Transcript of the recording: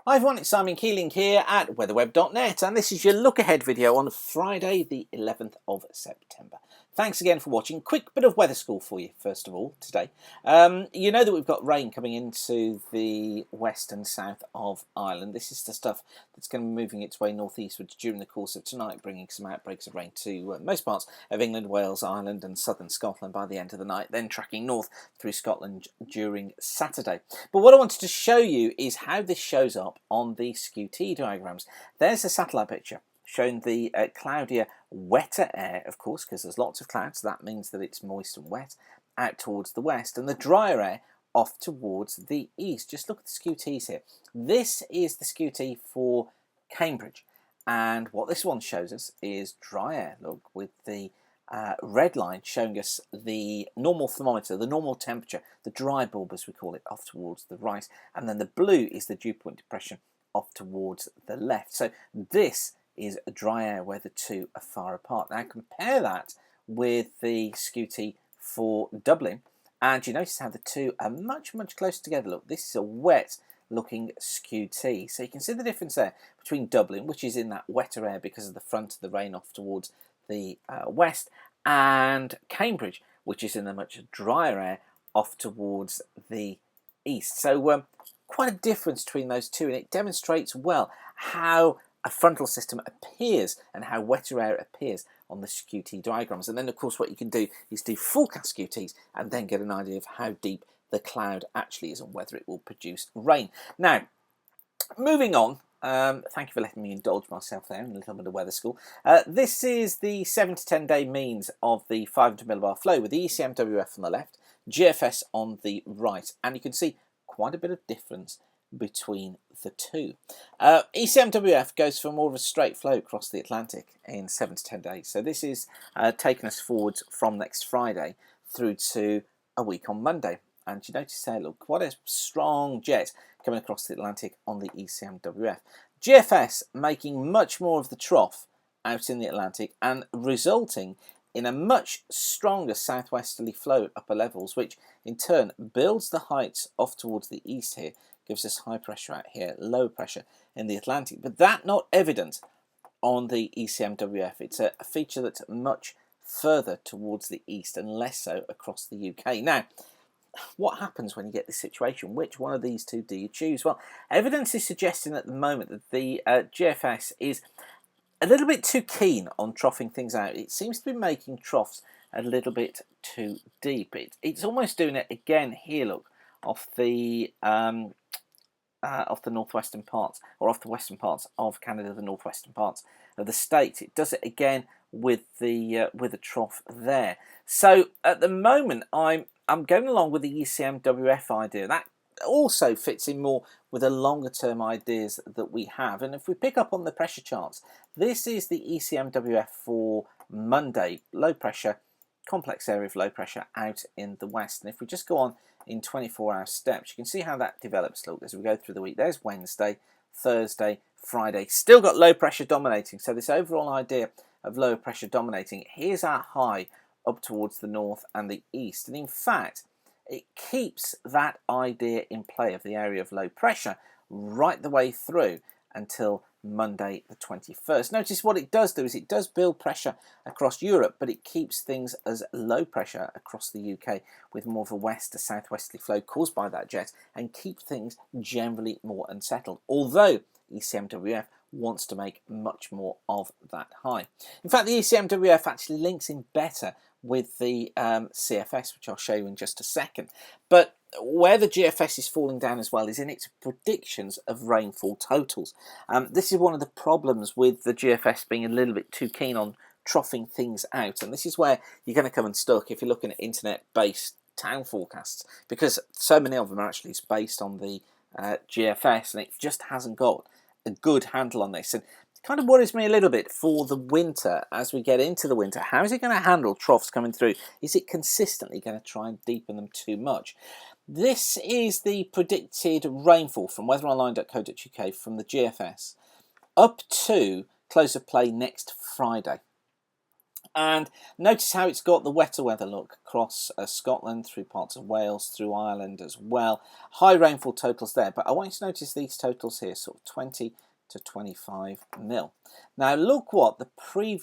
Hi everyone, it's Simon Keeling here at weatherweb.net, and this is your look ahead video on Friday the 11th of September. Thanks again for watching. Quick bit of weather school for you first of all today. You know that we've got rain coming into the west and south of Ireland. This is the stuff that's going to be moving its way northeastwards during the course of tonight, bringing some outbreaks of rain to most parts of England, Wales, Ireland and southern Scotland by the end of the night, then tracking north through Scotland during Saturday. But what I wanted to show you is how this shows up on the skew-T diagrams. There's a satellite picture showing the cloudier, wetter air, of course, because there's lots of clouds, so that means that it's moist and wet, out towards the west, and the drier air off towards the east. Just look at the skew-Ts here. This is the skew-T for Cambridge, and what this one shows us is dry air, look, with the red line showing us the normal thermometer, the normal temperature, the dry bulb as we call it, off towards the right, and then the blue is the dew point depression off towards the left. So this is a dry air where the two are far apart. Now compare that with the skew-T for Dublin, and you notice how the two are much closer together. Look, this is a wet looking skew-T, so you can see the difference there between Dublin, which is in that wetter air because of the front of the rain off towards the west, and Cambridge, which is in the much drier air off towards the east. So quite a difference between those two, and it demonstrates well how a frontal system appears and how wetter air appears on the skew-T diagrams. And then of course what you can do is do fullcast skew-Ts and then get an idea of how deep the cloud actually is and whether it will produce rain. Now, moving on, thank you for letting me indulge myself there in a little bit of weather school. This is the 7 to 10 day means of the 500 millibar flow with the ECMWF on the left, GFS on the right, and you can see quite a bit of difference between the two. ECMWF goes for more of a straight flow across the Atlantic in 7 to 10 days. So this is taking us forwards from next Friday through to a week on Monday. And you notice there, look, what a strong jet coming across the Atlantic on the ECMWF. GFS making much more of the trough out in the Atlantic and resulting in a much stronger southwesterly flow at upper levels, which in turn builds the heights off towards the east here, gives us high pressure out here, low pressure in the Atlantic. But that not evident on the ECMWF. It's a feature that's much further towards the east and less so across the UK. Now, what happens when you get this situation? Which one of these two do you choose? Well, evidence is suggesting at the moment that the GFS is a little bit too keen on troughing things out. It seems to be making troughs a little bit too deep. It's almost doing it again here, look, off the northwestern parts, or off the western parts of Canada, the northwestern parts of the States. It does it again with the trough there. So at the moment, I'm going along with the ECMWF idea. That also fits in more with the longer term ideas that we have. And if we pick up on the pressure charts, this is the ECMWF for Monday, low pressure, complex area of low pressure out in the west. And if we just go on in 24-hour steps, you can see how that develops. Look, as we go through the week, there's Wednesday, Thursday, Friday, still got low pressure dominating. So this overall idea of low pressure dominating, here's our high up towards the north and the east. And in fact, it keeps that idea in play of the area of low pressure right the way through until Monday the 21st. Notice what it does do is it does build pressure across Europe, but it keeps things as low pressure across the UK with more of a west to southwesterly flow caused by that jet, and keep things generally more unsettled, although ECMWF wants to make much more of that high. In fact, the ECMWF actually links in better with the CFS, which I'll show you in just a second. But where the GFS is falling down as well is in its predictions of rainfall totals. This is one of the problems with the GFS being a little bit too keen on troughing things out, and this is where you're going to come unstuck if you're looking at internet-based town forecasts, because so many of them are actually based on the GFS, and it just hasn't got a good handle on this. And it kind of worries me a little bit for the winter as we get into the winter. How is it going to handle troughs coming through? Is it consistently going to try and deepen them too much? This is the predicted rainfall from weatheronline.co.uk from the GFS up to close of play next Friday. And notice how it's got the wetter weather look across Scotland, through parts of Wales, through Ireland as well. High rainfall totals there, but I want you to notice these totals here, sort of 20 to 25 mil. Now look what the previous